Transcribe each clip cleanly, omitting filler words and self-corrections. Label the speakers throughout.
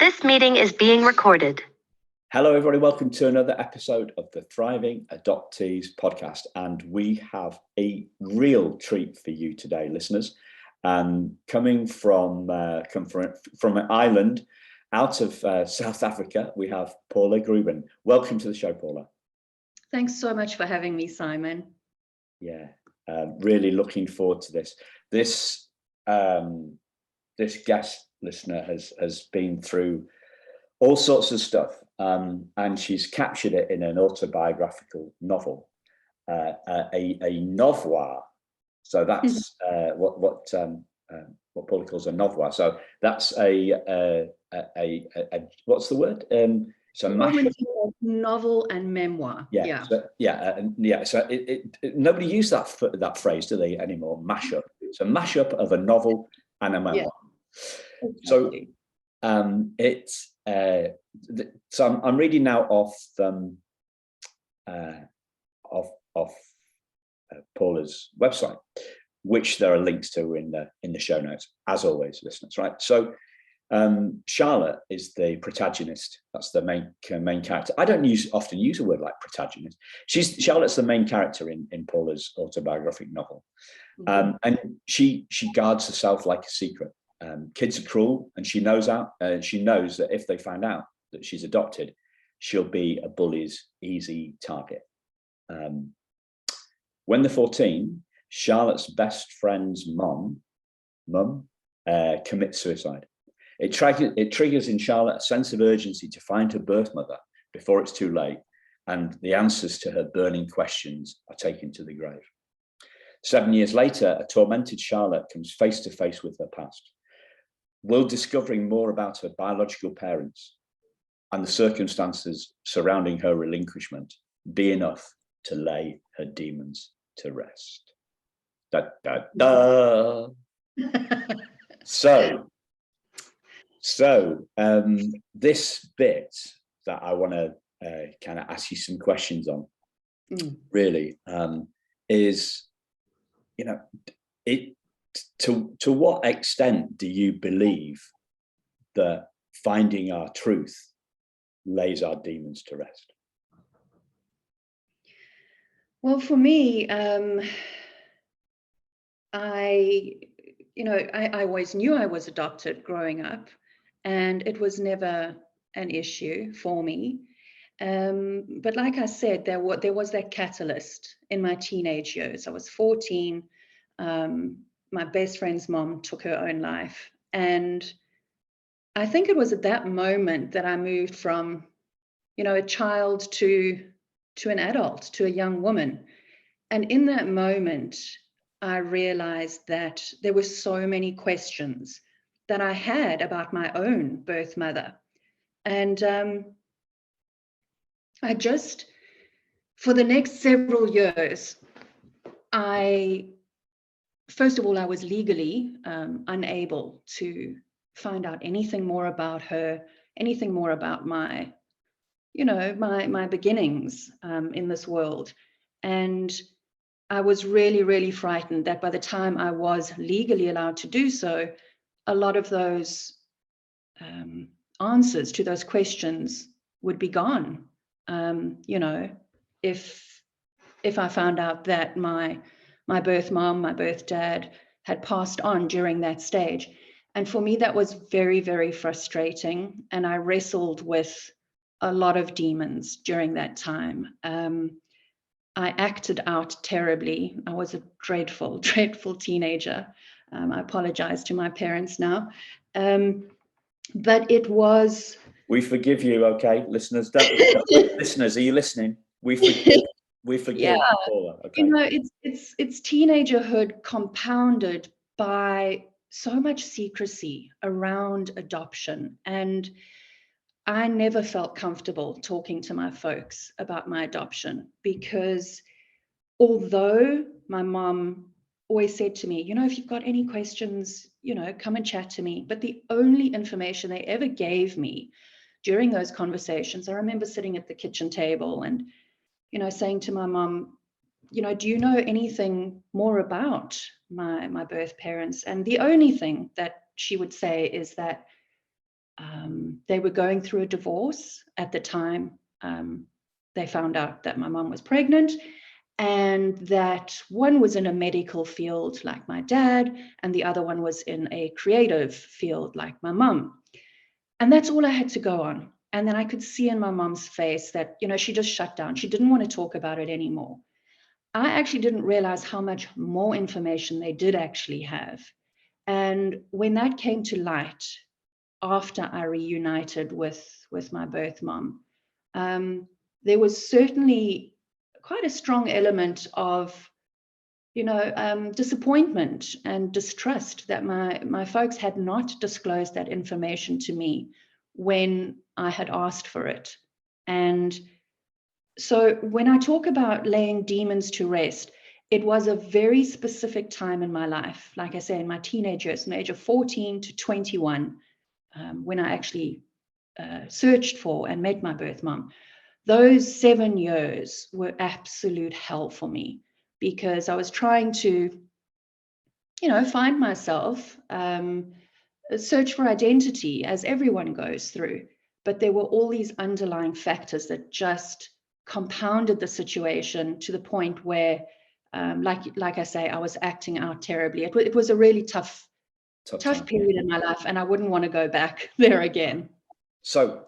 Speaker 1: This meeting is being recorded.
Speaker 2: Hello, everybody. Welcome to another episode of the Thriving Adoptees podcast. And we have a real treat for you today, listeners. Coming from an island out of South Africa, we have Paula Durban. Welcome to the show, Paula.
Speaker 3: Thanks so much for having me, Simon.
Speaker 2: Yeah, really looking forward to this. This guest listener has been through all sorts of stuff, and she's captured it in an autobiographical novel, a novoir. So that's what Paula calls a novoir. So that's a what's the word? So
Speaker 3: novel and memoir.
Speaker 2: Yeah. So nobody uses that phrase, do they, anymore? Mashup. It's a mashup of a novel and a memoir. Yeah. So so I'm reading now off Paula's website, which there are links to in the show notes, as always, listeners. Right. So Charlotte is the protagonist. That's the main character. I don't often use a word like protagonist. Charlotte's the main character in Paula's autobiographic novel, and she guards herself like a secret. Kids are cruel, and she knows that if they find out that she's adopted, she'll be a bully's easy target. When they're 14, Charlotte's best friend's mum commits suicide. It triggers in Charlotte a sense of urgency to find her birth mother before it's too late, and the answers to her burning questions are taken to the grave. 7 years later, a tormented Charlotte comes face to face with her past. Will discovering more about her biological parents and the circumstances surrounding her relinquishment be enough to lay her demons to rest? Da, da, da. So this bit that I want to kind of ask you some questions on, really, is, to what extent do you believe that finding our truth lays our demons to rest?
Speaker 3: Well, for me, I always knew I was adopted growing up, and it was never an issue for me. But like I said, there was that catalyst in my teenage years. I was 14. My best friend's mom took her own life. And I think it was at that moment that I moved from, a child to an adult, to a young woman. And in that moment, I realized that there were so many questions that I had about my own birth mother. And I just, for the next several years, first of all, I was legally unable to find out anything more about her, anything more about my beginnings in this world. And I was really, really frightened that by the time I was legally allowed to do so, a lot of those answers to those questions would be gone. If I found out that my birth mom, my birth dad had passed on during that stage. And for me, that was very, very frustrating. And I wrestled with a lot of demons during that time. I acted out terribly. I was a dreadful, dreadful teenager. I apologize to my parents now. But it was...
Speaker 2: We forgive you, okay? Listeners, listeners, are you listening? We forgive. We forgive.
Speaker 3: Yeah.
Speaker 2: Paula, okay?
Speaker 3: It's teenagerhood compounded by so much secrecy around adoption. And I never felt comfortable talking to my folks about my adoption, because although my mom always said to me, if you've got any questions, come and chat to me. But the only information they ever gave me during those conversations, I remember sitting at the kitchen table and, saying to my mom, do you know anything more about my birth parents? And the only thing that she would say is that They were going through a divorce at the time. They found out that my mum was pregnant, and that one was in a medical field like my dad, and the other one was in a creative field like my mum. And that's all I had to go on. And then I could see in my mum's face that, she just shut down. She didn't want to talk about it anymore. I actually didn't realize how much more information they did actually have. And when that came to light, after I reunited with my birth mom, there was certainly quite a strong element of, disappointment and distrust that my folks had not disclosed that information to me when I had asked for it. And so when I talk about laying demons to rest, it was a very specific time in my life. Like I say, in my teenage years, from the age of 14 to 21, when I actually searched for and met my birth mom. Those 7 years were absolute hell for me, because I was trying to, find myself, search for identity, as everyone goes through. But there were all these underlying factors that just compounded the situation to the point where, like I say, I was acting out terribly. It was a really tough period in my life, and I wouldn't want to go back there again.
Speaker 2: So,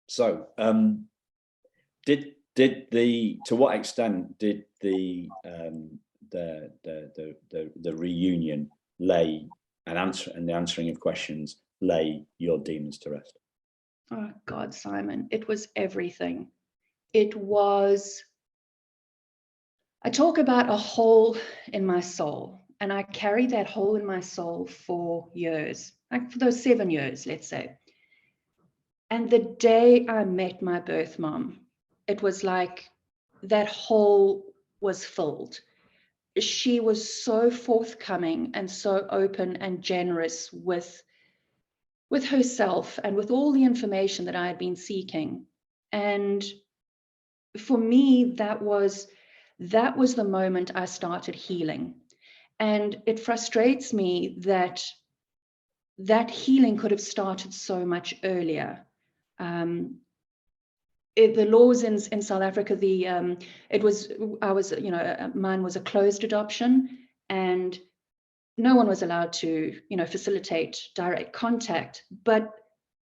Speaker 2: to what extent did the reunion lay and the answering of questions lay your demons to rest?
Speaker 3: Oh God, Simon, it was everything. It was, I talk about a hole in my soul, and I carried that hole in my soul for years, like for those 7 years, let's say. And the day I met my birth mom, it was like that hole was filled. She was so forthcoming and so open and generous with herself and with all the information that I had been seeking. And for me, that was the moment I started healing. And it frustrates me that healing could have started so much earlier. The laws in South Africa, mine was a closed adoption, and no one was allowed to, facilitate direct contact. But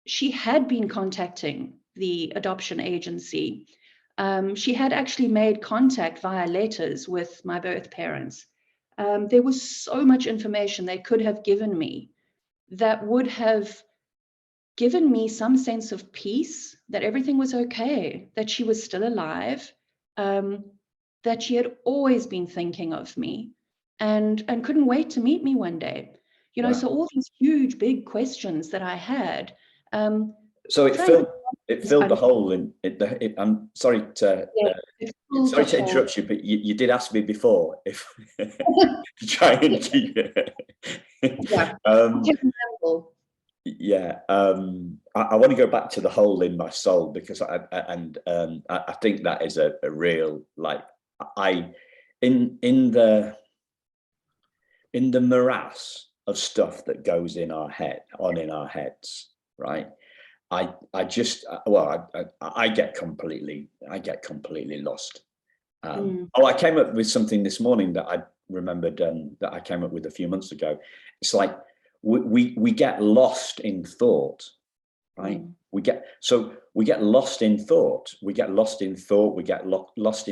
Speaker 3: she had been contacting the adoption agency. She had actually made contact via letters with my birth parents. There was so much information they could have given me that would have given me some sense of peace, that everything was okay, that she was still alive, that she had always been thinking of me, and couldn't wait to meet me one day.
Speaker 2: Wow.
Speaker 3: So all these huge, big questions that I had.
Speaker 2: So it filled the hole in it. I'm sorry to interrupt you, but you did ask me before if to try and keep it. Yeah. I want to go back to the hole in my soul, because I think that is a real, in the morass of stuff that goes in our heads, right? I get completely lost. I came up with something this morning that I remembered that I came up with a few months ago. It's like we get lost in thought, right? We get lost in thought. We get lost in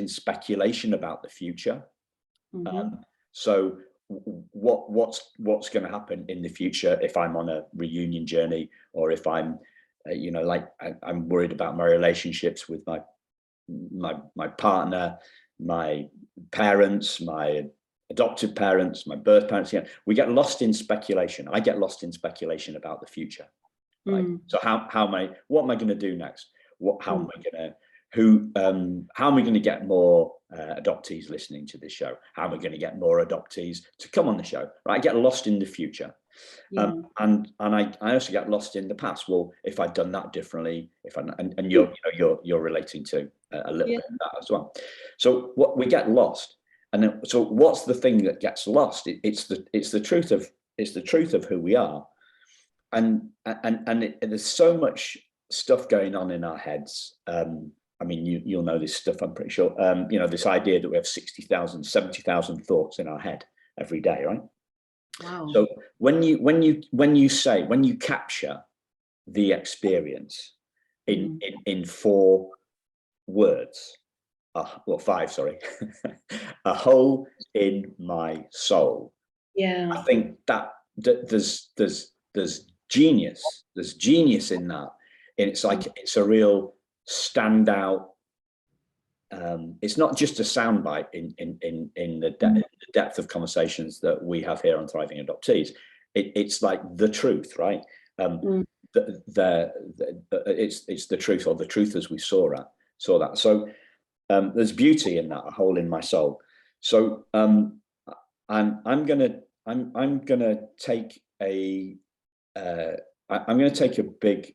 Speaker 2: speculation about the future. So what's going to happen in the future if I'm on a reunion journey, or if I'm I'm worried about my relationships with my partner, my parents, my adoptive parents, my birth parents. We get lost in speculation. I get lost in speculation about the future, right? So what am I going to do next? How am I going to get more adoptees listening to this show? How am I going to get more adoptees to come on the show? Right? I get lost in the future. And I also get lost in the past. Well, if I'd done that differently, and you're relating to a little bit of that as well. So we get lost, and then, so what's the thing that gets lost? It's the truth of who we are. there's so much stuff going on in our heads. I mean, you'll know this stuff, I'm pretty sure. You know, this idea that we have 60,000, 70,000 thoughts in our head every day, right?
Speaker 3: Wow.
Speaker 2: So when you capture the experience in 4 words, well, 5, sorry, a hole in my soul.
Speaker 3: Yeah.
Speaker 2: I think that there's genius. There's genius in that, and it's like it's a real standout. It's not just a soundbite in the depth of conversations that we have here on Thriving Adoptees. It's like the truth, right? It's the truth, or the truth as we saw that. So there's beauty in that, a hole in my soul. So I'm gonna take a big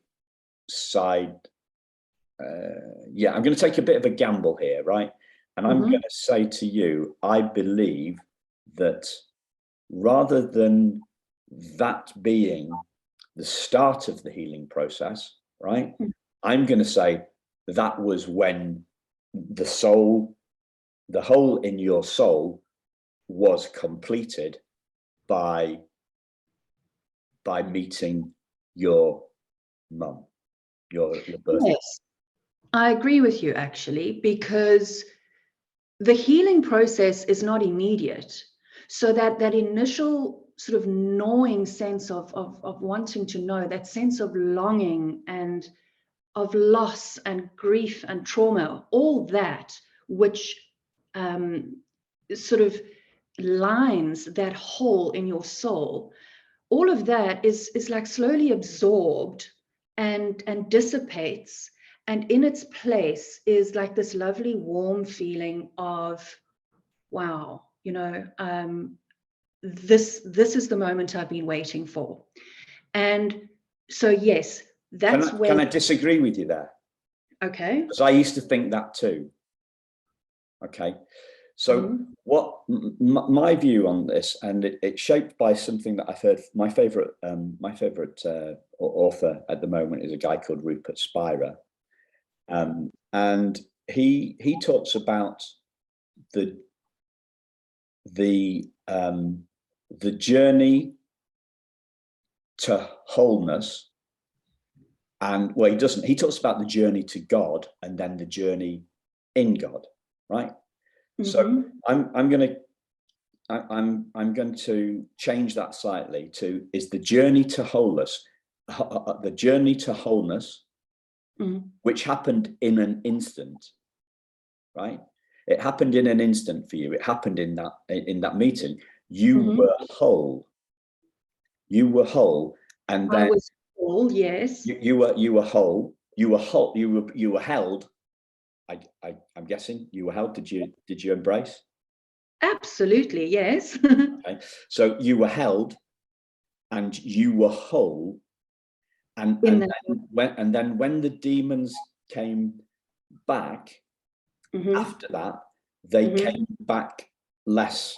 Speaker 2: side. I'm going to take a bit of a gamble here, right? And I'm going to say to you, I believe that rather than that being the start of the healing process, right? I'm going to say that was when the hole in your soul was completed by meeting your mum, your birth.
Speaker 3: Yes, I agree with you, actually, because the healing process is not immediate. So that initial sort of gnawing sense of wanting to know, that sense of longing and of loss and grief and trauma, all that which sort of lines that hole in your soul, all of that is like slowly absorbed and dissipates, and in its place is like this lovely warm feeling of, wow, you know, this is the moment I've been waiting for. And so yes, that's where.
Speaker 2: Can I disagree with you there?
Speaker 3: Okay.
Speaker 2: Because I used to think that too. Okay. So what my view on this, and it's shaped by something that I've heard. My favorite author at the moment is a guy called Rupert Spira, and he talks about the journey to wholeness. And well, he talks about the journey to God and then the journey in God, right? So I'm going to change that slightly to, is the journey to wholeness, which happened in an instant, right? It happened in an instant for you. It happened in that meeting. You were whole. You were whole, and then
Speaker 3: I was whole. Yes.
Speaker 2: You were whole. You were whole. You were held. I'm guessing you were held. Did you embrace?
Speaker 3: Absolutely, yes.
Speaker 2: Okay. So you were held, and you were whole, and then when the demons came back after that, they came back less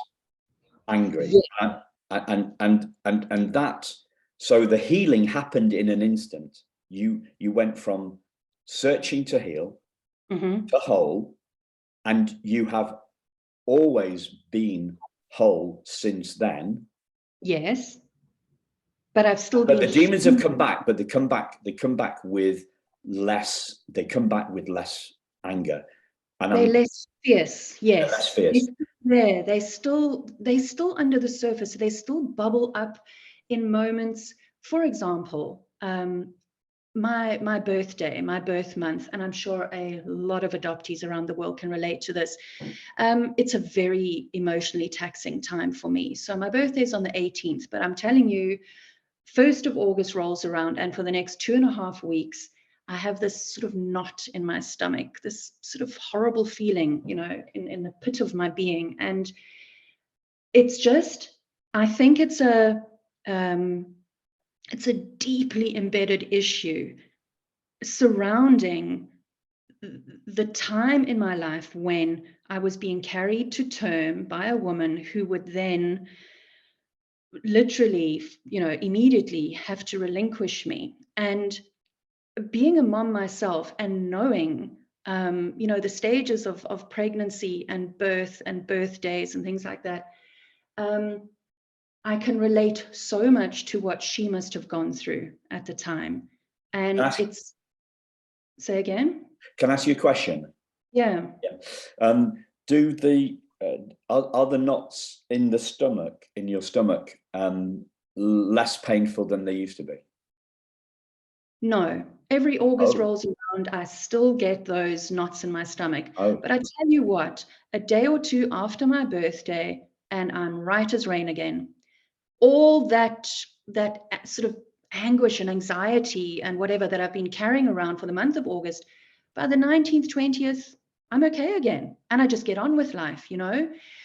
Speaker 2: angry, and that. So the healing happened in an instant. You went from searching to heal to whole, and you have always been whole since then.
Speaker 3: Yes, but I've still
Speaker 2: But
Speaker 3: been.
Speaker 2: the demons have come back, but they come back with less. They come back with less anger, and
Speaker 3: they're less fierce. Yes,
Speaker 2: less fierce.
Speaker 3: They're still under the surface. They still bubble up in moments. For example, my birthday, my birth month, and I'm sure a lot of adoptees around the world can relate to this. It's a very emotionally taxing time for me. So my birthday is on the 18th, but I'm telling you, 1st of August rolls around, and for the next 2.5 weeks, I have this sort of knot in my stomach, this sort of horrible feeling, you know, in the pit of my being. And it's just, I think it's a deeply embedded issue surrounding the time in my life when I was being carried to term by a woman who would then literally, immediately have to relinquish me. And being a mom myself and knowing, the stages of pregnancy and birthdays and things like that, I can relate so much to what she must have gone through at the time. And say again?
Speaker 2: Can I ask you a question?
Speaker 3: Yeah.
Speaker 2: Do the are the knots in your stomach, less painful than they used to be?
Speaker 3: No. Every August
Speaker 2: Oh.
Speaker 3: rolls around, I still get those knots in my stomach.
Speaker 2: Oh.
Speaker 3: But I tell you what, a day or two after my birthday, and I'm right as rain again. All that sort of anguish and anxiety and whatever that I've been carrying around for the month of August, by the 19th, 20th, I'm okay again. And I just get on with life,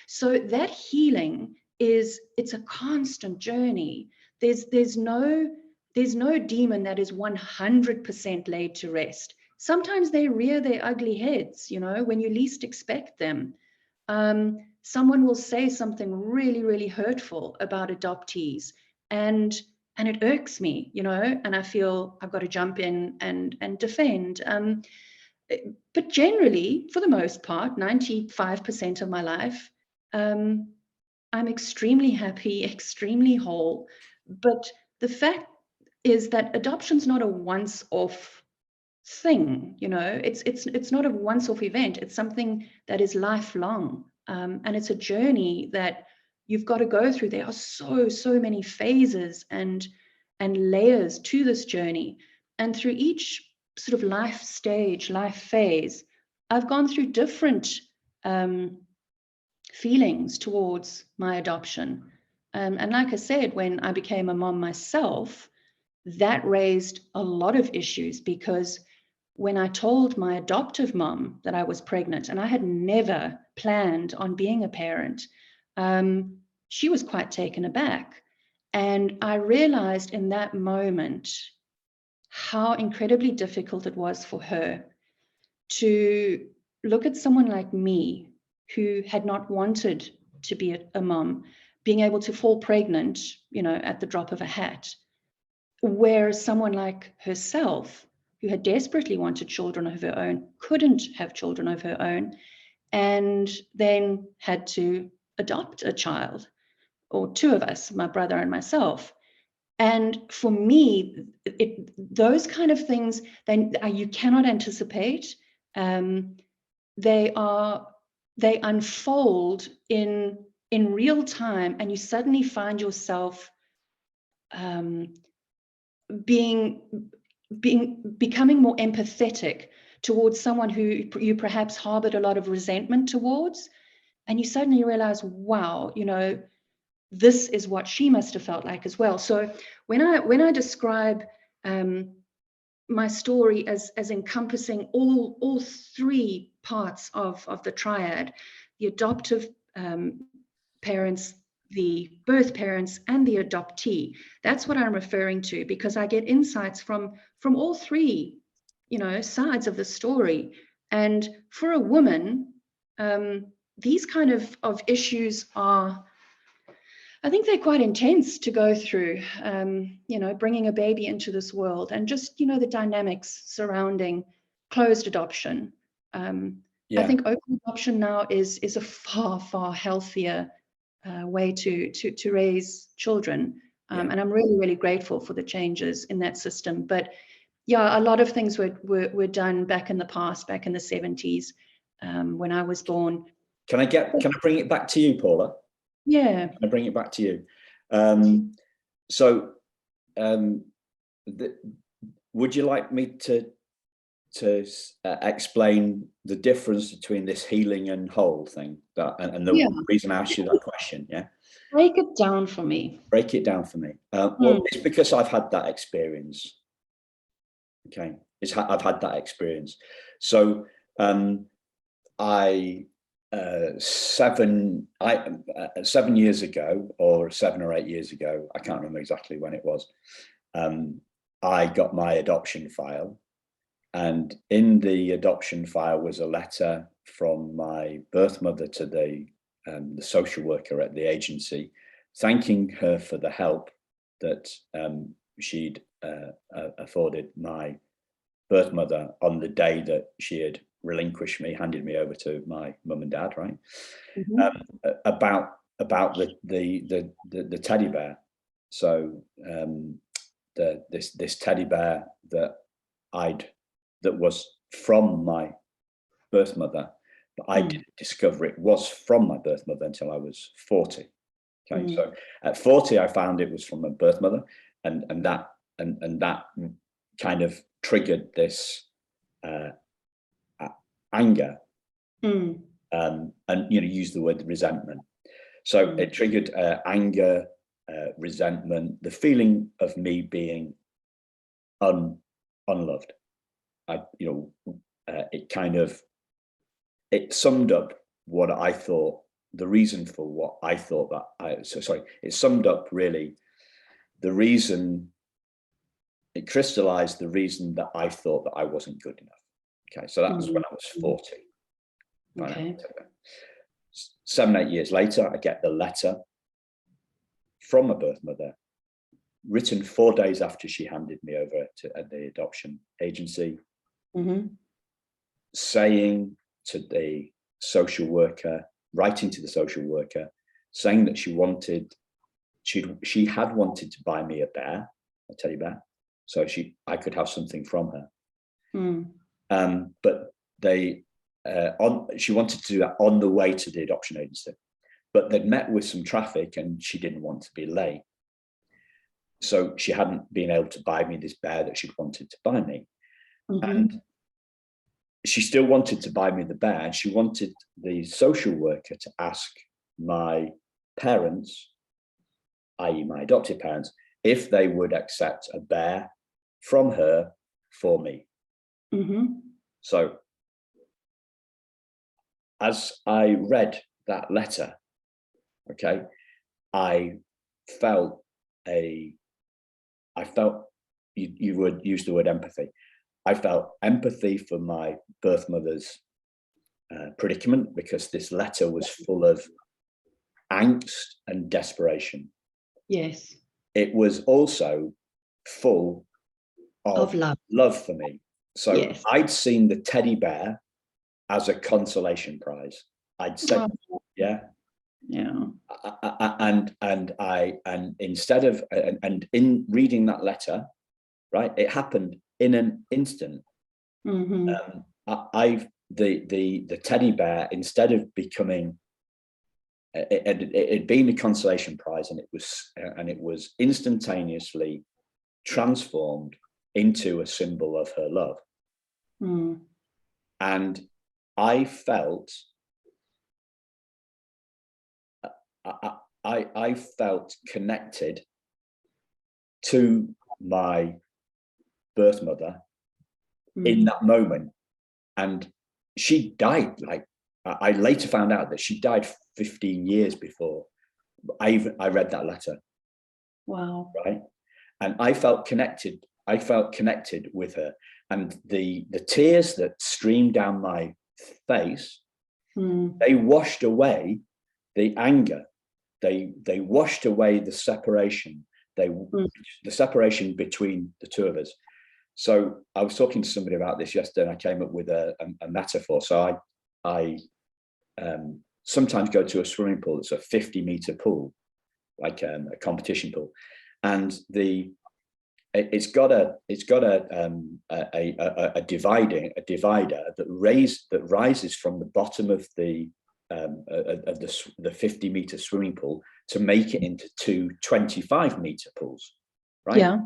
Speaker 3: So that healing it's a constant journey. There's no demon that is 100% laid to rest. Sometimes they rear their ugly heads, when you least expect them. Someone will say something really, really hurtful about adoptees, and it irks me, and I feel I've got to jump in and defend. But generally, for the most part, 95% of my life, I'm extremely happy, extremely whole. But the fact is that adoption's not a once-off thing, it's not a once-off event. It's something that is lifelong, and it's a journey that you've got to go through. There are so many phases and layers to this journey, and through each sort of life stage, life phase, I've gone through different feelings towards my adoption, and like I said, when I became a mom myself, that raised a lot of issues, because when I told my adoptive mom that I was pregnant, and I had never planned on being a parent, she was quite taken aback. And I realized in that moment how incredibly difficult it was for her to look at someone like me, who had not wanted to be a mom, being able to fall pregnant, at the drop of a hat, where someone like herself, who had desperately wanted children of her own, couldn't have children of her own, and then had to adopt a child, or two of us, my brother and myself. And for me, those kind of things, you cannot anticipate. They unfold in real time, and you suddenly find yourself becoming more empathetic towards someone who you perhaps harbored a lot of resentment towards, and you suddenly realize, wow, this is what she must have felt like as well. So when I describe my story as encompassing all three parts of the triad, the adoptive parents, the birth parents, and the adoptee, that's what I'm referring to, because I get insights from all three, sides of the story. And for a woman, these kind of issues are, I think they're quite intense to go through, bringing a baby into this world, and just, the dynamics surrounding closed adoption. I think open adoption now is a far, far healthier way to raise children. And I'm really, really grateful for the changes in that system. But yeah, a lot of things were done back in the past, back in the 70s, when I was born.
Speaker 2: Can I bring it back to you, Paula?
Speaker 3: Yeah.
Speaker 2: Can I bring it back to you? Would you like me to explain the difference between this healing and whole thing, and the reason I asked you that question? Yeah.
Speaker 3: Break it down for me.
Speaker 2: Break it down for me. Well, it's because I've had that experience. Okay, I've had that experience. So I 7 years ago, or 7 or 8 years ago, I can't remember exactly when it was, I got my adoption file, and in the adoption file was a letter from my birth mother to the social worker at the agency, thanking her for the help that she'd afforded my birth mother on the day that she had relinquished me, handed me over to my mum and dad, right? About the teddy bear. So this teddy bear that was from my birth mother, but I didn't discover it was from my birth mother until I was 40. Okay, so at 40 I found it was from my birth mother, and that kind of triggered this anger, and use the word resentment. So it triggered anger, resentment, the feeling of me being unloved. It summed up what I thought, the reason for what I thought it summed up really the reason, it crystallized the reason that I thought that I wasn't good enough. Okay, so that was when I was 40.
Speaker 3: Okay.
Speaker 2: 7-8 years later, I get the letter from my birth mother, written 4 days after she handed me over to the adoption agency, saying to the social worker, writing to the social worker, saying that she had wanted to buy me a teddy bear, so I could have something from her. But she wanted to do that on the way to the adoption agency, but they'd met with some traffic and she didn't want to be late. So she hadn't been able to buy me this bear that she'd wanted to buy me. And she still wanted to buy me the bear, and she wanted the social worker to ask my parents, i.e. my adoptive parents, if they would accept a bear from her for me. So as I read that letter, okay, I felt you would use the word empathy. I felt empathy for my birth mother's predicament, because this letter was full of angst and desperation.
Speaker 3: Yes.
Speaker 2: It was also full of love for me. So yes. I'd seen the teddy bear as a consolation prize. I'd said, and instead of in reading that letter, right, it happened in an instant. The teddy bear, instead of becoming, it had been a consolation prize, and it was instantaneously transformed into a symbol of her love. And I felt I felt connected to my birth mother in that moment. And she died, like, I later found out that she died 15 years before I read that letter.
Speaker 3: Wow.
Speaker 2: Right. And I felt connected with her, and the tears that streamed down my face, they washed away the anger. They washed away the separation. The separation between the two of us. So I was talking to somebody about this yesterday, and I came up with a metaphor. So I sometimes go to a swimming pool. It's a 50-meter pool, like a competition pool, and it's got a divider that rises from the bottom of the 50-meter swimming pool to make it into two 25-meter pools, right?
Speaker 3: Yeah.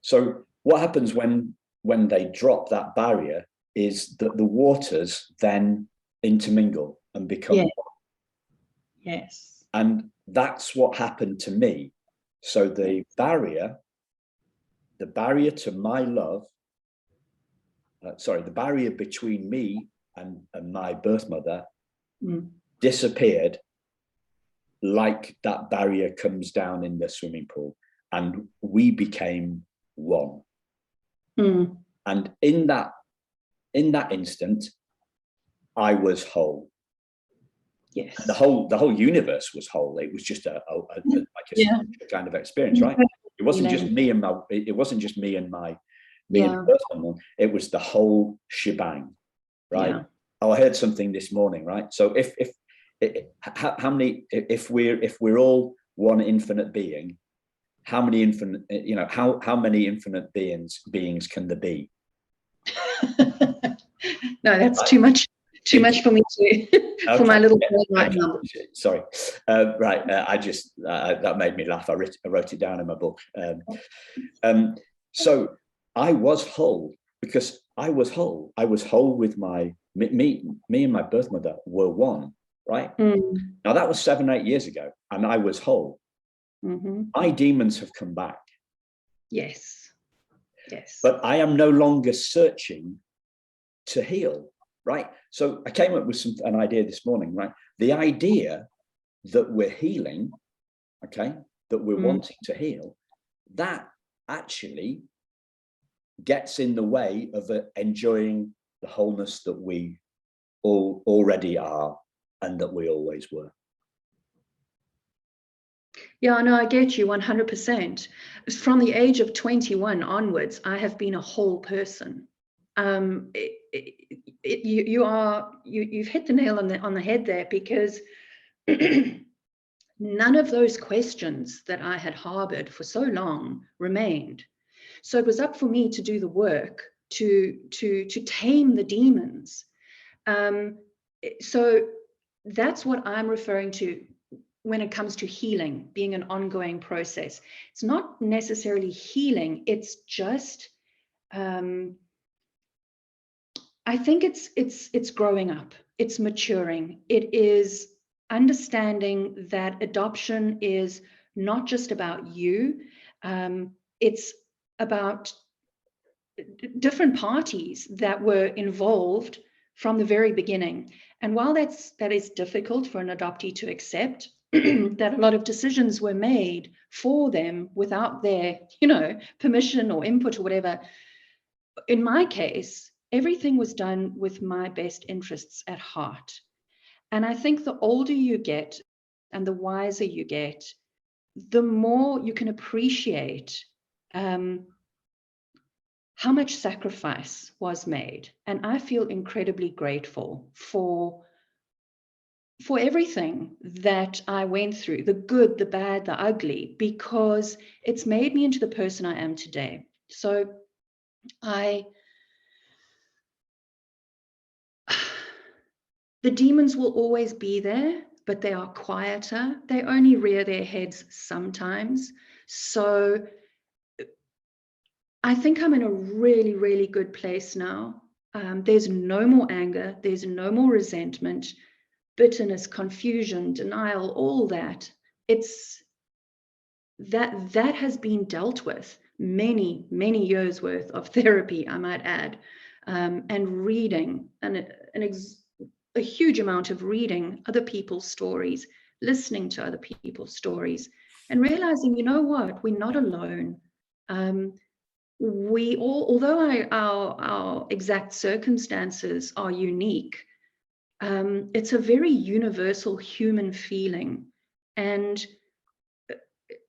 Speaker 2: So what happens when they drop that barrier is that the waters then intermingle and become one.
Speaker 3: Yes.
Speaker 2: And that's what happened to me. So the barrier to my love, the barrier between me and my birth mother disappeared, like that barrier comes down in the swimming pool, and we became one. And in that instant, I was whole.
Speaker 3: Yes.
Speaker 2: The whole universe was whole. It was just like a kind of experience, right? It wasn't just me and my birth hormone. It was the whole shebang, right?
Speaker 3: Yeah.
Speaker 2: Oh, I heard something this morning, right? So if we're all one infinite being, how many infinite, how many infinite beings can there be?
Speaker 3: No, that's too much for me to for my little brain right now.
Speaker 2: Sorry, right. That made me laugh. I wrote it down in my book. So I was whole because I was whole. I was whole with me and my birth mother were one, right? Now that was 7-8 years ago, and I was whole. My demons have come back.
Speaker 3: Yes.
Speaker 2: But I am no longer searching to heal, right? So I came up with an idea this morning, right? The idea that we're healing, okay, that we're wanting to heal, that actually gets in the way of enjoying the wholeness that we all already are and that we always were.
Speaker 3: Yeah, no, I get you 100%. From the age of 21 onwards, I have been a whole person. You've hit the nail on the head there, because none of those questions that I had harbored for so long remained. So it was up for me to do the work to tame the demons. So that's what I'm referring to when it comes to healing being an ongoing process. It's not necessarily healing, it's just I think it's growing up, it's maturing, it is understanding that adoption is not just about you, it's about different parties that were involved from the very beginning. And while that is difficult for an adoptee to accept, that a lot of decisions were made for them without their, permission or input or whatever, in my case, everything was done with my best interests at heart. And I think the older you get and the wiser you get, the more you can appreciate how much sacrifice was made. And I feel incredibly grateful for everything that I went through, the good, the bad, the ugly, because it's made me into the person I am today. So the demons will always be there, but they are quieter. They only rear their heads sometimes. So I think I'm in a really, really good place now. There's no more anger. There's no more resentment, bitterness, confusion, denial, all that. It's that has been dealt with. Many, many years worth of therapy, I might add, and reading, and a huge amount of reading other people's stories, listening to other people's stories, and realizing, you know what, we're not alone. We all, although our exact circumstances are unique, it's a very universal human feeling. And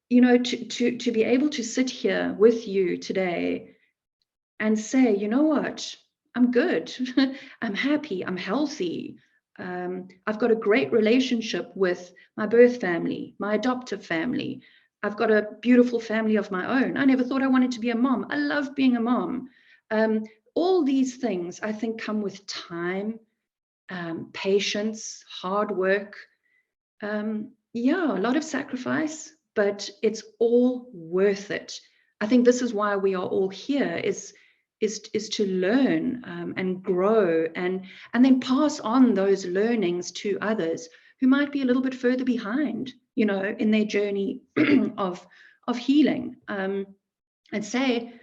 Speaker 3: to be able to sit here with you today and say, you know what, I'm good, I'm happy, I'm healthy, I've got a great relationship with my birth family, my adoptive family, I've got a beautiful family of my own. I never thought I wanted to be a mom. I love being a mom. All these things, I think, come with time, patience, hard work, a lot of sacrifice, but it's all worth it. I think this is why we are all here, is to learn and grow and then pass on those learnings to others who might be a little bit further behind, in their journey of healing, and say,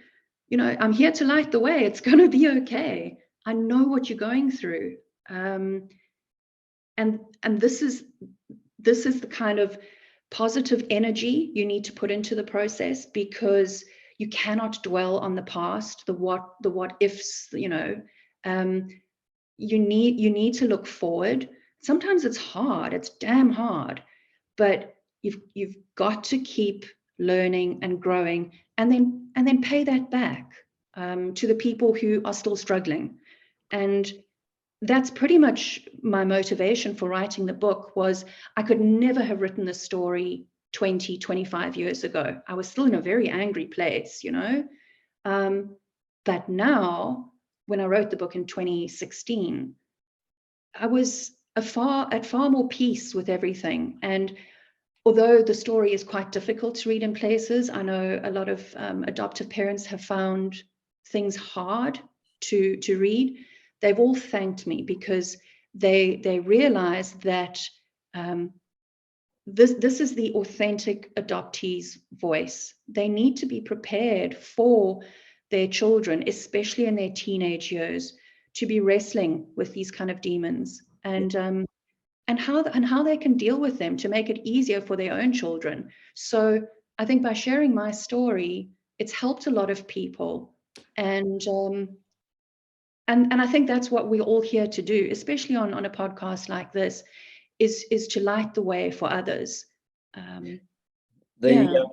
Speaker 3: I'm here to light the way. It's going to be okay. I know what you're going through. And this is the kind of positive energy you need to put into the process, because you cannot dwell on the past, the what ifs. You need to look forward, sometimes it's hard, it's damn hard, but you've got to keep learning and growing, and then pay that back to the people who are still struggling. And that's pretty much my motivation for writing the book. Was I could never have written this story 20, 25 years ago. I was still in a very angry place, you know. But now, when I wrote the book in 2016, I was at far more peace with everything. And although the story is quite difficult to read in places, I know a lot of adoptive parents have found things hard to read. They've all thanked me because they realize that this is the authentic adoptee's voice. They need to be prepared for their children, especially in their teenage years, to be wrestling with these kind of demons, and how they can deal with them to make it easier for their own children. So I think by sharing my story, it's helped a lot of people, and I think that's what we're all here to do, especially on a podcast like this, is to light the way for others. Yeah.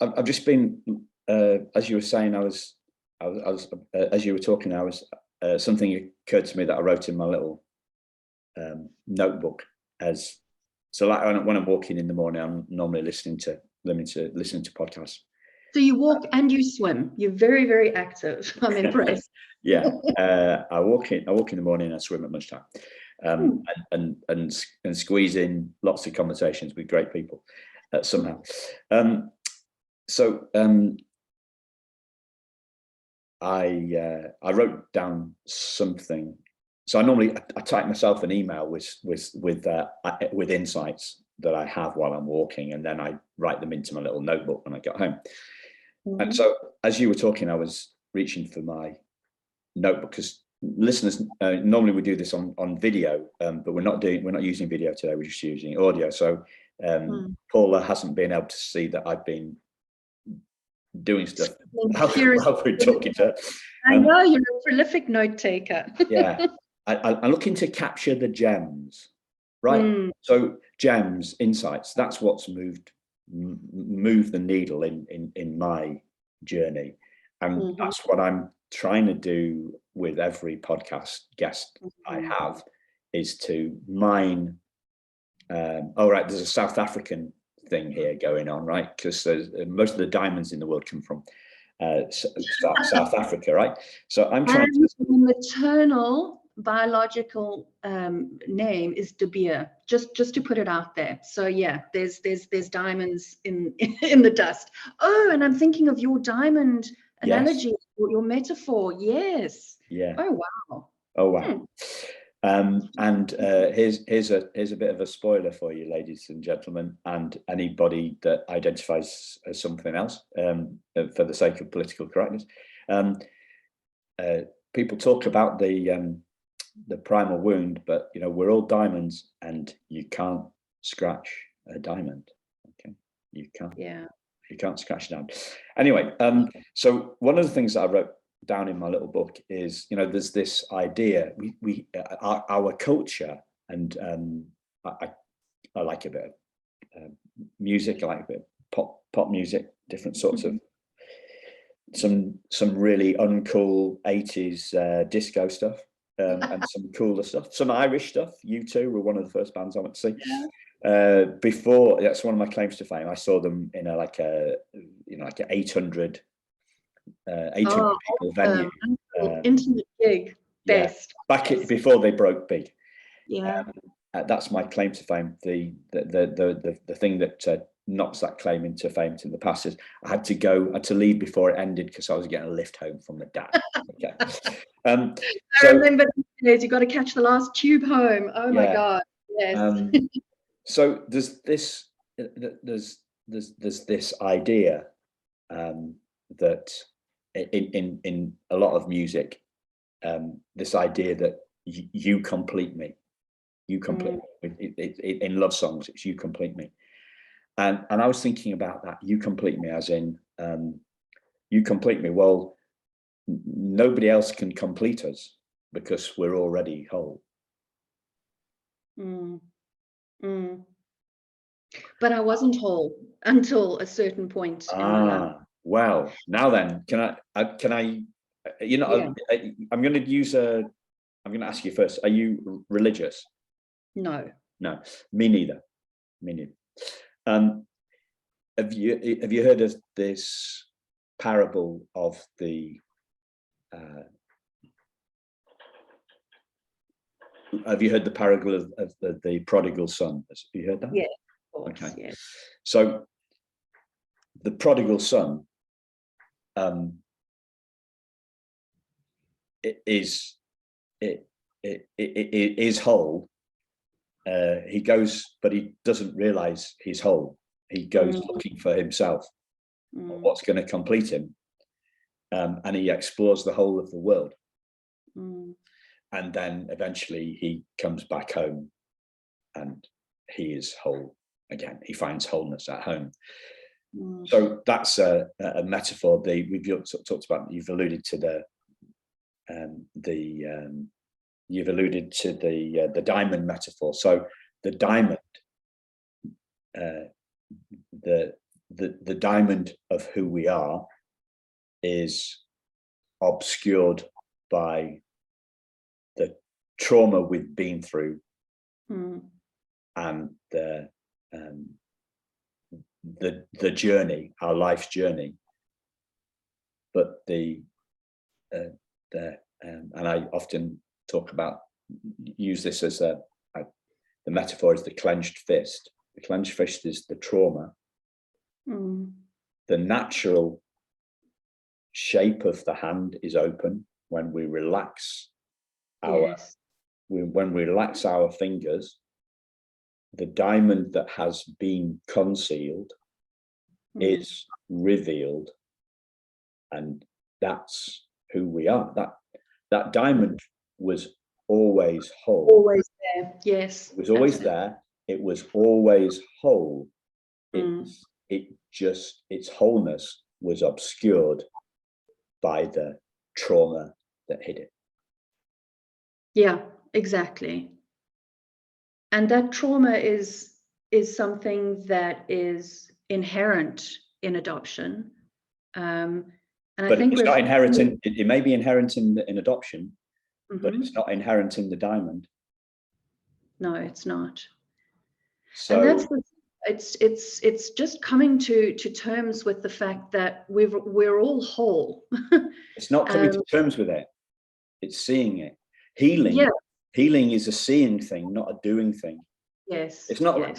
Speaker 2: I've just been, as you were saying, I was as you were talking, something occurred to me that I wrote in my little notebook. So like when I'm walking in the morning, I'm normally listening to podcasts.
Speaker 3: So you walk and you swim. You're very, very active. I'm impressed.
Speaker 2: Yeah, I walk in the morning and I swim at lunchtime, and squeeze in lots of conversations with great people somehow. I wrote down something. So I type myself an email with insights that I have while I'm walking, and then I write them into my little notebook when I get home. Mm-hmm. And so, as you were talking, I was reaching for my notebook, because listeners, normally we do this on video, but we're not using video today. We're just using audio. So Paula hasn't been able to see that I've been doing stuff while we're talking to her.
Speaker 3: I know you're a prolific note taker.
Speaker 2: Yeah, I'm looking to capture the gems, right? So gems, insights. That's what's moved the needle in my journey, and that's what I'm trying to do with every podcast guest I have, is to mine. All right, there's a South African thing here going on, right? Because most of the diamonds in the world come from South Africa, right? So I'm trying to.
Speaker 3: The maternal biological name is De Beer, just to put it out there. So yeah, there's diamonds in the dust. Oh, and I'm thinking of your diamond analogy, or your metaphor. Yes.
Speaker 2: Yeah.
Speaker 3: Oh wow.
Speaker 2: And here's a bit of a spoiler for you, ladies and gentlemen, and anybody that identifies as something else, for the sake of political correctness. People talk about the primal wound, but we're all diamonds, and you can't scratch a diamond. Okay, you can't. Yeah. You can't scratch it down. Anyway, so one of the things that I wrote down in my little book is, there's this idea, our culture, and I like a bit of music. I like a bit of pop music, different sorts of some really uncool 80s disco stuff, and some cooler stuff, some Irish stuff. U2 were one of the first bands I went to see. Before, that's one of my claims to fame. I saw them in a 800 people venue,
Speaker 3: intimate gig. Best.
Speaker 2: Before they broke big.
Speaker 3: Yeah.
Speaker 2: That's my claim to fame. The thing that knocks that claim into fame in the past is I had to leave before it ended because I was getting a lift home from the dad. Okay.
Speaker 3: I remember these days, you got to catch the last tube home. Oh my God. Yes.
Speaker 2: So there's this idea that in a lot of music, this idea that you complete me. You complete me. In love songs, it's you complete me. And I was thinking about that. You complete me, as in you complete me. Well, nobody else can complete us because we're already whole.
Speaker 3: Mm. Mm. But I wasn't whole until a certain point in my life.
Speaker 2: Well, now then, can I, you know,
Speaker 3: Yeah.
Speaker 2: I'm going to use I'm going to ask you first, are you religious?
Speaker 3: No.
Speaker 2: No, me neither. Me neither. Have you heard of this parable of the have you heard the parable of the prodigal son? Have you heard that?
Speaker 3: Yeah, of course.
Speaker 2: Okay.
Speaker 3: Yeah.
Speaker 2: So the prodigal son is whole. He goes, but he doesn't realize he's whole. He goes looking for himself, what's going to complete him, and he explores the whole of the world. And then eventually he comes back home and he is whole again. He finds wholeness at home. So that's a metaphor. We've talked about, you've alluded to the diamond metaphor. So the diamond, the diamond of who we are is obscured by the trauma we've been through and the journey, our life's journey. But and I often use this as the metaphor is the clenched fist. The clenched fist is the trauma. The natural shape of the hand is open when we relax when we relax our fingers. The diamond that has been concealed is revealed, and that's who we are. That diamond was always whole.
Speaker 3: Always there. Yes.
Speaker 2: It was always there. It was always whole. Its wholeness was obscured by the trauma that hit it.
Speaker 3: Yeah, exactly. And that trauma is something that is inherent in adoption. And
Speaker 2: but
Speaker 3: I think
Speaker 2: it's not inherent in, it may be inherent in adoption, but it's not inherent in the diamond.
Speaker 3: No, it's not.
Speaker 2: So
Speaker 3: and that's it's just coming to terms with the fact that we're all whole.
Speaker 2: it's not coming to terms with it. It's seeing it. Healing is a seeing thing, not a doing thing.
Speaker 3: Yes.
Speaker 2: It's not like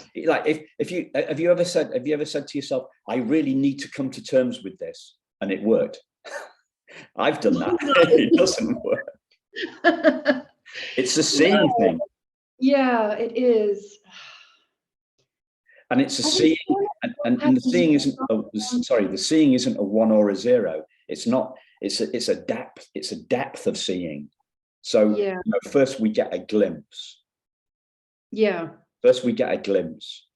Speaker 2: if you have you ever said to yourself, I really need to come to terms with this, and it worked. I've done that. It doesn't work. It's a seeing thing.
Speaker 3: Yeah, it is.
Speaker 2: And it's a seeing, and the seeing isn't the seeing isn't a 1 or a 0. It's not. It's a depth. It's a depth of seeing. So first we get a glimpse.
Speaker 3: Yeah.
Speaker 2: First we get a glimpse.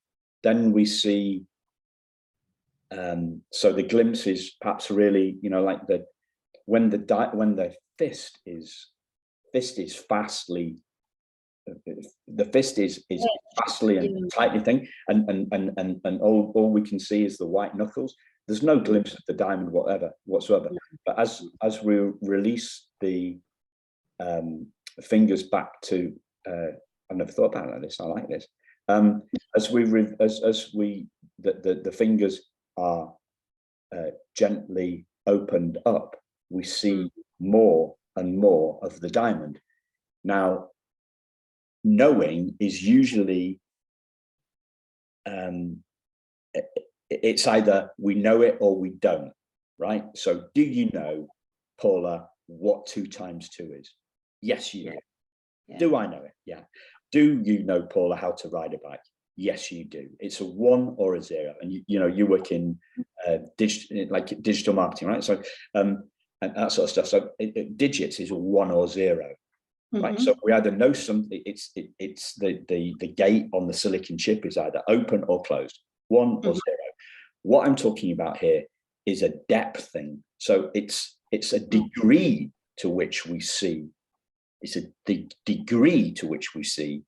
Speaker 2: Then we see. So the glimpse is perhaps really, like when the fist is fastly. The fist is fastly and tightly thing, and all we can see is the white knuckles. There's no glimpse of the diamond whatsoever. But as we release the fingers back to, I've never thought about it like this. I like this. As the fingers are gently opened up, we see more and more of the diamond. Now, knowing is usually it's either we know it or we don't, right? So do you know, Paula, what 2 times 2 is? Yes, you do. Yeah. Do I know it? Yeah. Do you know, Paula, how to ride a bike? Yes, you do. It's a 1 or a 0. And you work in digital marketing, right? So and that sort of stuff. So digits is a 1 or 0. Right, so we either know something. It's the gate on the silicon chip is either open or closed, 1 or 0. What I'm talking about here is a depth thing. So it's a degree to which we see. It's a degree to which we see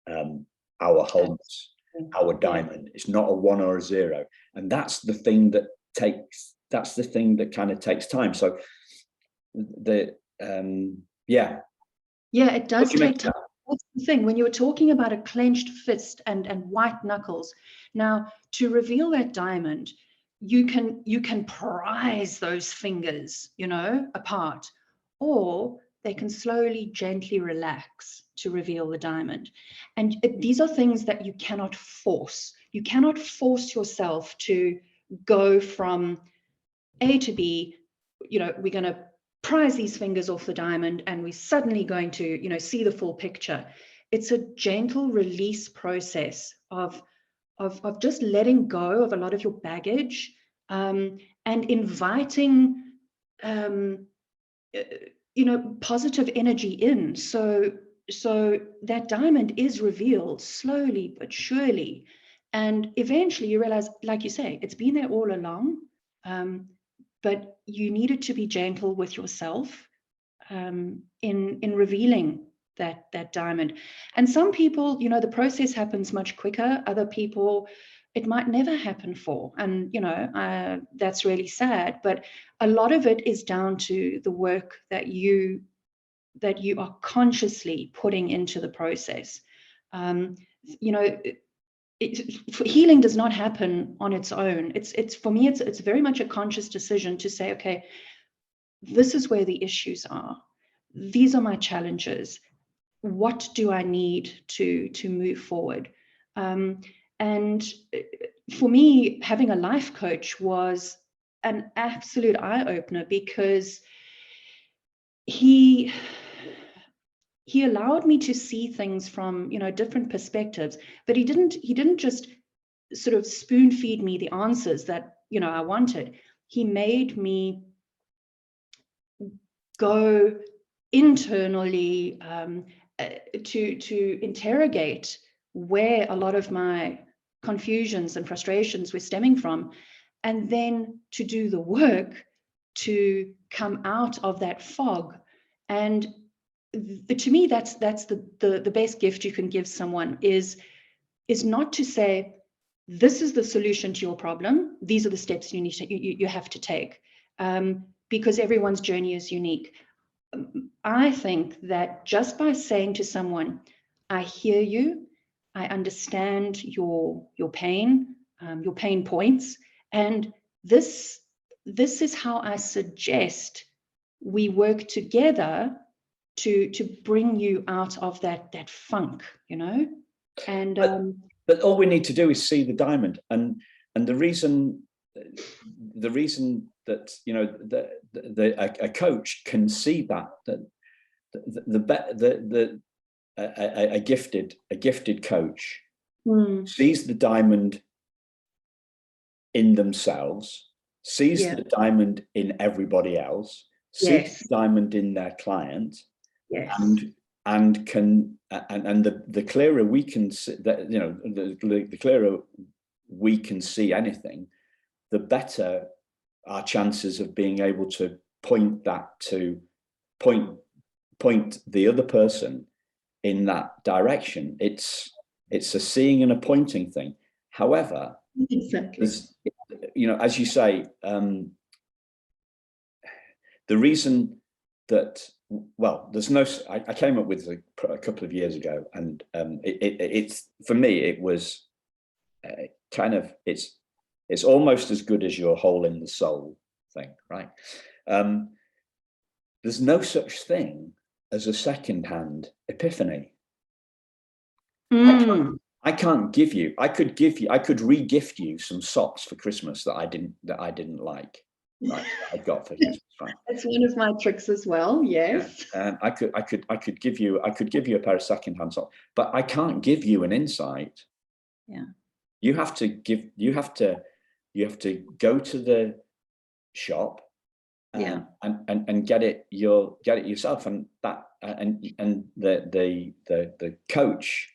Speaker 2: our wholeness, our diamond. It's not a 1 or a 0, and that's the thing that kind of takes time. So it
Speaker 3: does take time. That's the thing, when you were talking about a clenched fist and white knuckles. Now, to reveal that diamond, you can prise those fingers, apart, or they can slowly, gently relax to reveal the diamond. And these are things that you cannot force. You cannot force yourself to go from A to B. We're going to prise these fingers off the diamond and we're suddenly going to, see the full picture. It's a gentle release process of just letting go of a lot of your baggage, and inviting, positive energy in. So that diamond is revealed slowly but surely. And eventually you realize, like you say, it's been there all along, but you needed to be gentle with yourself in revealing that diamond. And some people, the process happens much quicker. Other people, it might never happen for. And, that's really sad. But a lot of it is down to the work that you are consciously putting into the process. Healing does not happen on its own. It's for me, it's very much a conscious decision to say, okay, this is where the issues are. These are my challenges. What do I need to move forward? And for me, having a life coach was an absolute eye-opener, because he allowed me to see things from, different perspectives, but he didn't just sort of spoon feed me the answers that, I wanted. He made me go internally, to interrogate where a lot of my confusions and frustrations were stemming from, and then to do the work to come out of that fog. And to me, that's the best gift you can give someone, is not to say, this is the solution to your problem, these are the steps you have to take, because everyone's journey is unique. I think that just by saying to someone, I hear you, I understand your pain, your pain points, and this is how I suggest we work together to bring you out of that funk, and
Speaker 2: but all we need to do is see the diamond, and the reason that a coach can see that a gifted coach sees the diamond in themselves, sees the diamond in everybody else, sees the diamond in their client, and can the clearer we can see that, the clearer we can see anything, the better our chances of being able to point the other person in that direction. It's a seeing and a pointing thing. However,
Speaker 3: exactly,
Speaker 2: as you say, the reason that, well, there's no, I came up with a couple of years ago, and it's, for me, it was kind of, it's almost as good as your hole in the soul thing, right? There's no such thing as a second-hand epiphany. I can't give you, I could re-gift you some socks for Christmas that I didn't like. Right, I got for Christmas. Right.
Speaker 3: That's one of my tricks as well. Yes.
Speaker 2: Yeah. I could give you a pair of second-hand socks, but I can't give you an insight.
Speaker 3: Yeah.
Speaker 2: You have to go to the shop, and get it yourself, and the coach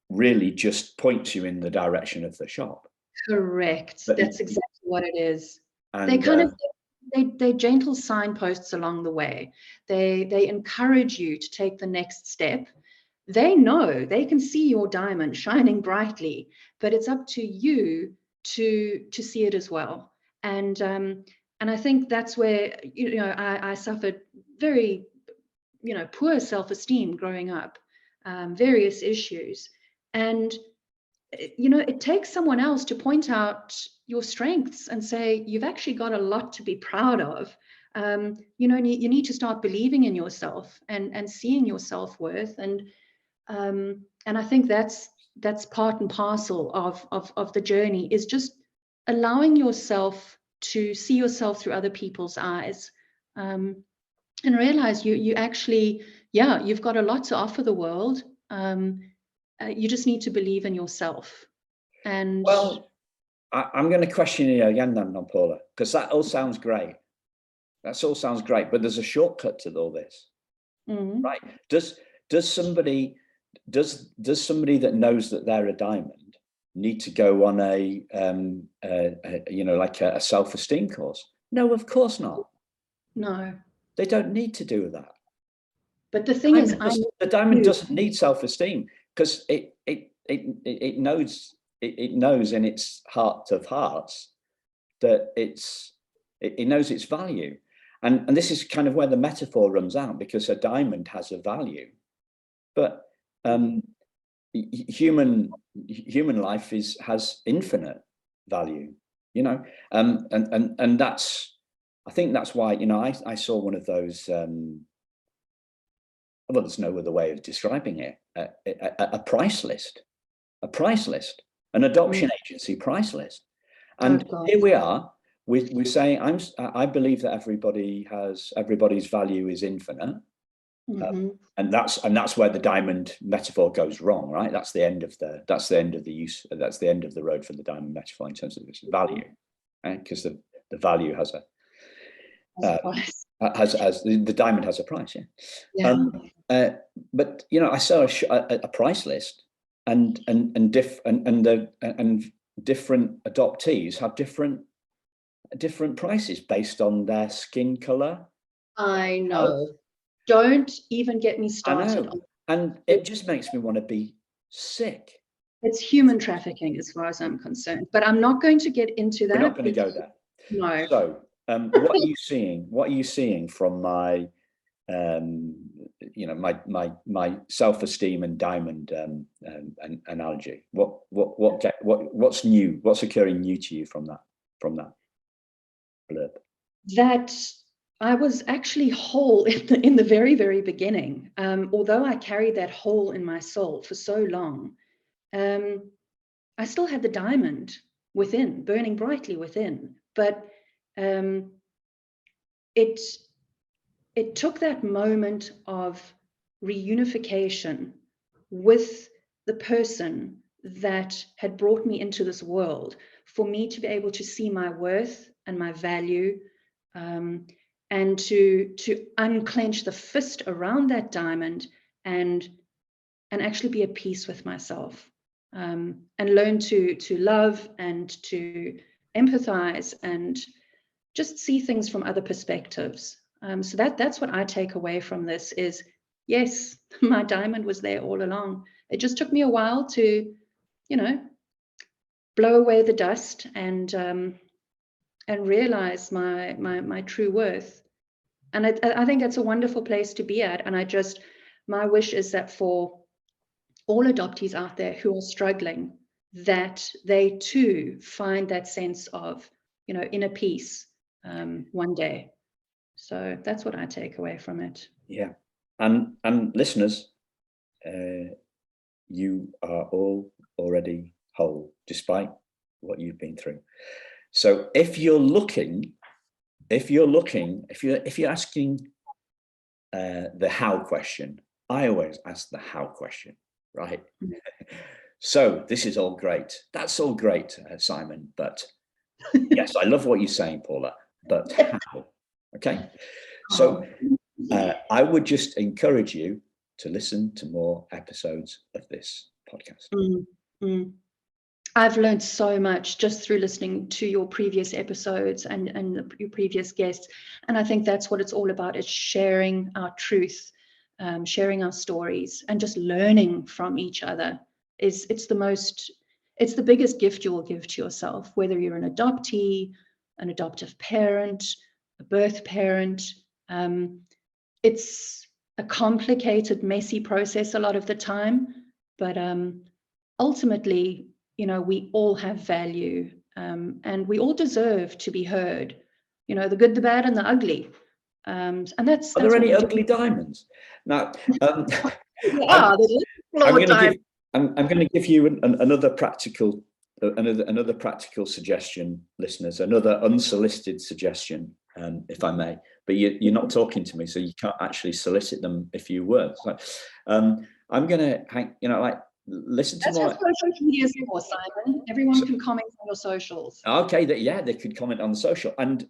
Speaker 2: really just points you in the direction of the shop.
Speaker 3: Correct. That's exactly what it is. And they kind of they're gentle signposts along the way. They encourage you to take the next step, they know, they can see your diamond shining brightly, but it's up to you to see it as well. And I think that's where, I suffered very, poor self-esteem growing up, various issues. And, it takes someone else to point out your strengths and say, you've actually got a lot to be proud of. You need to start believing in yourself and seeing your self-worth. And I think that's part and parcel of the journey, is just allowing yourself to see yourself through other people's eyes, and realize you actually, you've got a lot to offer the world. You just need to believe in yourself. And
Speaker 2: well, I'm going to question you again then, Paula, because that all sounds great. That all sounds great, but there's a shortcut to all this, right? Does somebody that knows that they're a diamond need to go on a self-esteem course? No, of course not.
Speaker 3: No,
Speaker 2: they don't need to do that.
Speaker 3: But the thing is,
Speaker 2: the diamond doesn't need self-esteem, because it knows in its heart of hearts that it knows its value. And this is kind of where the metaphor runs out, because a diamond has a value, but human life has infinite value, and that's, I think that's why, I saw one of those, well, there's no other way of describing it, a price list, an adoption agency price list. And here we are, we're saying, I believe that everybody's value is infinite. And that's where the diamond metaphor goes wrong, right? That's the end of the road for the diamond metaphor in terms of its value, right? Because the value has the diamond has a price, but I saw a price list, and different adoptees have different prices based on their skin color.
Speaker 3: I know. Don't even get me started.
Speaker 2: And it just makes me want to be sick.
Speaker 3: It's human trafficking as far as I'm concerned, but I'm not going to get into that.
Speaker 2: We're not going to go there.
Speaker 3: No.
Speaker 2: So what are you seeing? What are you seeing from my my self-esteem and diamond analogy? What's new? What's occurring new to you from that blurb?
Speaker 3: That I was actually whole in the very, very beginning. Although I carried that hole in my soul for so long, I still had the diamond within, burning brightly within. But it took that moment of reunification with the person that had brought me into this world for me to be able to see my worth and my value, and to unclench the fist around that diamond and actually be at peace with myself, and learn to love and to empathize and just see things from other perspectives. So that's what I take away from this is, yes, my diamond was there all along. It just took me a while to, blow away the dust and realize my true worth. And I think that's a wonderful place to be at. And my wish is that for all adoptees out there who are struggling, that they too find that sense of, inner peace one day. So that's what I take away from it.
Speaker 2: Yeah. And listeners, you are all already whole, despite what you've been through. So if you're asking the how question, I always ask the how question, right? So this is all great. That's all great, Simon. But yes, I love what you're saying, Paula. But how? Okay. So I would just encourage you to listen to more episodes of this podcast.
Speaker 3: I've learned so much just through listening to your previous episodes and your previous guests. And I think that's what it's all about, is sharing our truth sharing our stories, and just learning from each other it's the biggest gift you will give to yourself, whether you're an adoptee, an adoptive parent, a birth parent. It's a complicated, messy process a lot of the time, but ultimately, we all have value, and we all deserve to be heard. The good, the bad, and the ugly. And that's.
Speaker 2: Are there any ugly diamonds? Now, I'm going to give you another practical suggestion, listeners. Another unsolicited suggestion, if I may. But you're not talking to me, so you can't actually solicit them if you were. So, I'm going to listen to. That's
Speaker 3: what social media is for, Simon. Everyone can comment on your socials.
Speaker 2: Okay, they could comment on the social, and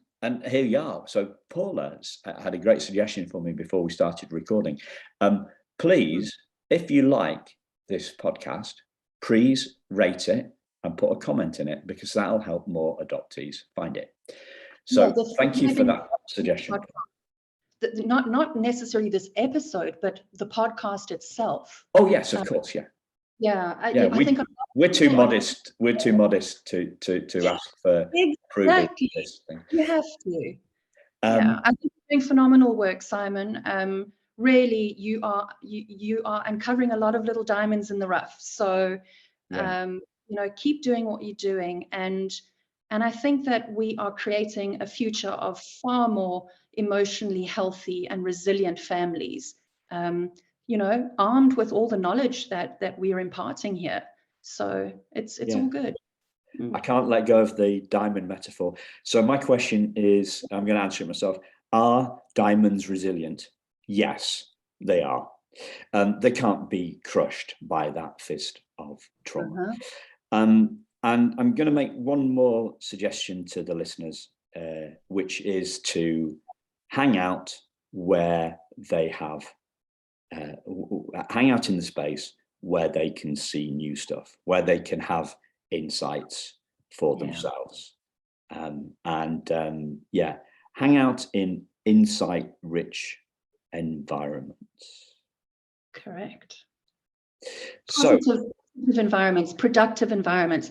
Speaker 2: here you are. So Paula had a great suggestion for me before we started recording. Please, if you like this podcast, please rate it and put a comment in it, because that'll help more adoptees find it. So thank you for that suggestion.
Speaker 3: Not necessarily this episode, but the podcast itself.
Speaker 2: Oh yes, of course, yeah.
Speaker 3: Yeah, I think
Speaker 2: we're too modest. We're too modest to ask for approval. This thing.
Speaker 3: You have to. I think you're doing phenomenal work, Simon. Really, you are uncovering a lot of little diamonds in the rough. So, keep doing what you're doing, and I think that we are creating a future of far more emotionally healthy and resilient families. Armed with all the knowledge that we are imparting here. So it's all good.
Speaker 2: I can't let go of the diamond metaphor. So my question is, I'm going to answer it myself. Are diamonds resilient? Yes, they are. They can't be crushed by that fist of trauma. And I'm going to make one more suggestion to the listeners, which is to hang out where they have hang out in the space where they can see new stuff, where they can have insights for themselves, hang out in insight-rich environments.
Speaker 3: Correct.
Speaker 2: So
Speaker 3: positive environments, productive environments,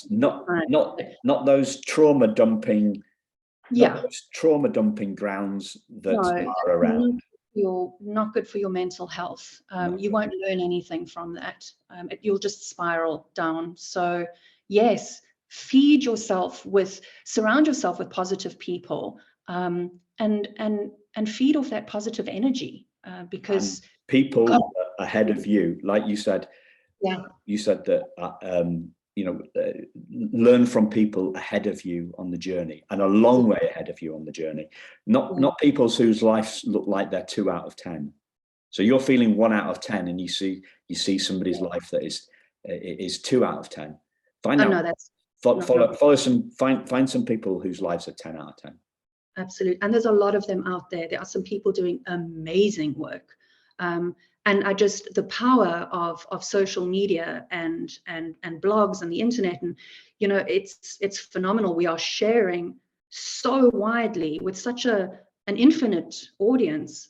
Speaker 2: not those trauma dumping, trauma dumping grounds that are around.
Speaker 3: You're not good for your mental health. You won't learn anything from that. You'll just spiral down. So yes, surround yourself with positive people, and feed off that positive energy, because
Speaker 2: people ahead of you, like you said, you said that learn from people ahead of you on the journey, and a long way ahead of you on the journey. Not people whose lives look like they're 2 out of 10. So you're feeling 1 out of 10, and you see somebody's life that is 2 out of 10. Find some people whose lives are 10 out of 10.
Speaker 3: Absolutely, and there's a lot of them out there. There are some people doing amazing work. And the power of social media and blogs and the internet, and it's phenomenal. We are sharing so widely with such an infinite audience.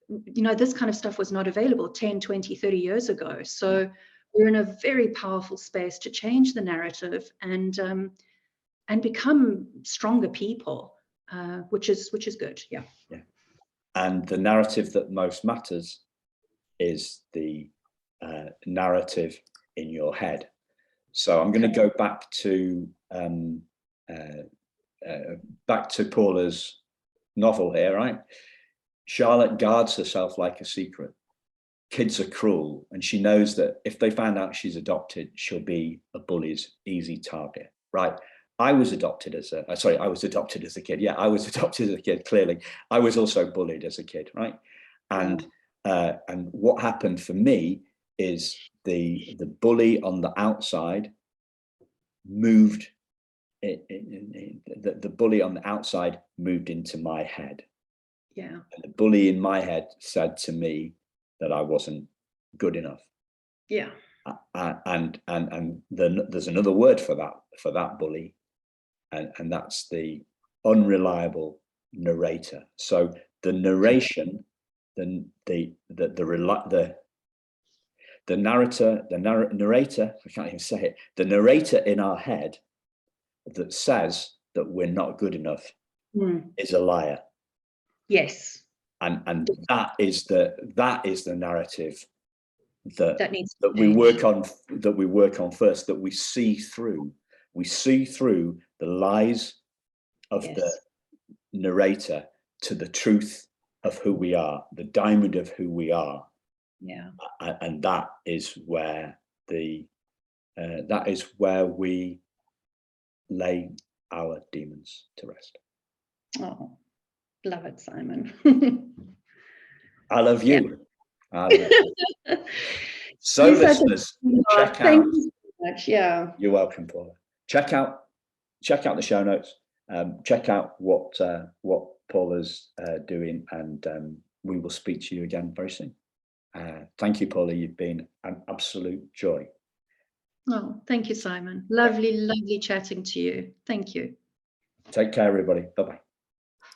Speaker 3: This kind of stuff was not available 10, 20, 30 years ago. So we're in a very powerful space to change the narrative and become stronger people, which is good. Yeah.
Speaker 2: And the narrative that most matters is the narrative in your head. So I'm going to go back to Paula's novel here, right? Charlotte guards herself like a secret. Kids are cruel, and she knows that if they find out she's adopted, she'll be a bully's easy target, right? I was adopted as a kid. Yeah, I was adopted as a kid, clearly. I was also bullied as a kid, right? And what happened for me is the bully on the outside moved, the bully on the outside moved into my head.
Speaker 3: Yeah.
Speaker 2: And the bully in my head said to me that I wasn't good enough.
Speaker 3: Yeah.
Speaker 2: And then there's another word for that bully, and that's the unreliable narrator. So the narration the narrator, I can't even say it, the narrator in our head that says that we're not good enough is a liar.
Speaker 3: Yes.
Speaker 2: And that is the narrative that we work on first, that we see through. We see through the lies of the narrator to the truth of who we are, the diamond of who we are.
Speaker 3: Yeah.
Speaker 2: And that is where we lay our demons to rest.
Speaker 3: Oh, love it, Simon.
Speaker 2: I love you. Yeah. I love you. So listeners, check out.
Speaker 3: Thank you so much. Yeah.
Speaker 2: You're welcome, Paula. Check out the show notes. Check out what Paula's doing, and we will speak to you again very soon. Thank you, Paula. You've been an absolute joy.
Speaker 3: Oh, thank you, Simon. Lovely, lovely chatting to you. Thank you.
Speaker 2: Take care, everybody. Bye-bye.